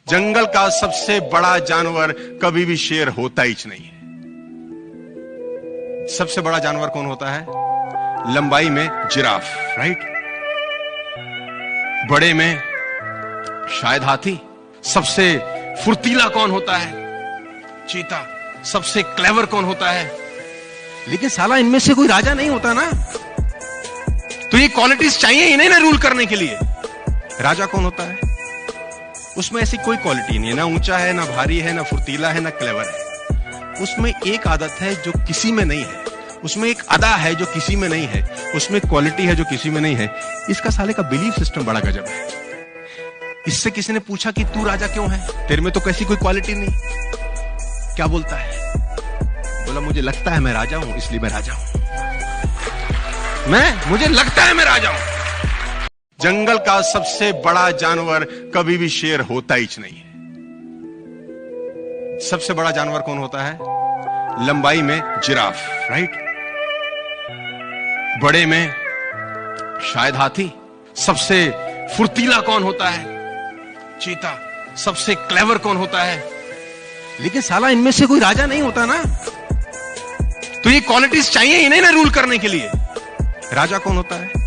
जंगल का सबसे बड़ा जानवर कभी भी शेर होता ही नहीं है। सबसे बड़ा जानवर कौन होता है? लंबाई में जिराफ, राइट। बड़े में शायद हाथी। सबसे फुर्तीला कौन होता है? चीता। सबसे क्लेवर कौन होता है? लेकिन साला इनमें से कोई राजा नहीं होता ना। तो ये क्वालिटीज चाहिए ही नहीं ना रूल करने के लिए। राजा कौन होता है? उसमें ऐसी कोई क्वालिटी नहीं है, ना ऊंचा है, ना भारी है, ना फुर्तीला है, ना क्लेवर है। उसमें एक आदत है जो किसी में नहीं है, उसमें एक अदा है जो किसी में नहीं है, उसमें क्वालिटी है जो किसी में नहीं है। इसका साले का बिलीफ सिस्टम बड़ा गजब है। इससे किसी ने पूछा कि तू राजा क्यों है, तेरे में तो कैसी कोई क्वालिटी नहीं। क्या बोलता है? बोला मुझे लगता है मैं राजा हूं, इसलिए मैं राजा हूं। मुझे लगता है मैं राजा हूं। जंगल का सबसे बड़ा जानवर कभी भी शेर होता ही नहीं है। सबसे बड़ा जानवर कौन होता है? लंबाई में जिराफ, राइट। बड़े में शायद हाथी। सबसे फुर्तीला कौन होता है? चीता। सबसे क्लेवर कौन होता है? लेकिन साला इनमें से कोई राजा नहीं होता ना। तो ये क्वालिटीज चाहिए ही नहीं ना रूल करने के लिए। राजा कौन होता है?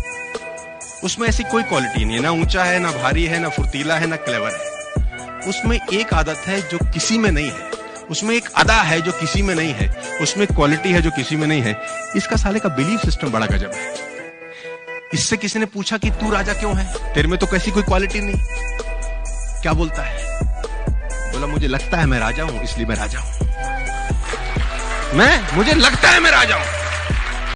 उसमें ऐसी कोई क्वालिटी नहीं है, ना ऊंचा है, ना भारी है, ना फुर्तीला है, ना क्लेवर है। उसमें एक आदत है जो किसी में नहीं है, उसमें एक अदा है जो किसी में नहीं है, उसमें क्वालिटी है जो किसी में नहीं है। इसका साले का बिलीफ सिस्टम बड़ा गजब है। इससे किसी ने पूछा कि तू राजा क्यों है, तेरे में तो कैसी कोई क्वालिटी नहीं। क्या बोलता है? बोला मुझे लगता है मैं राजा हूं, इसलिए मैं राजा हूं। मुझे लगता है मैं राजा हूं।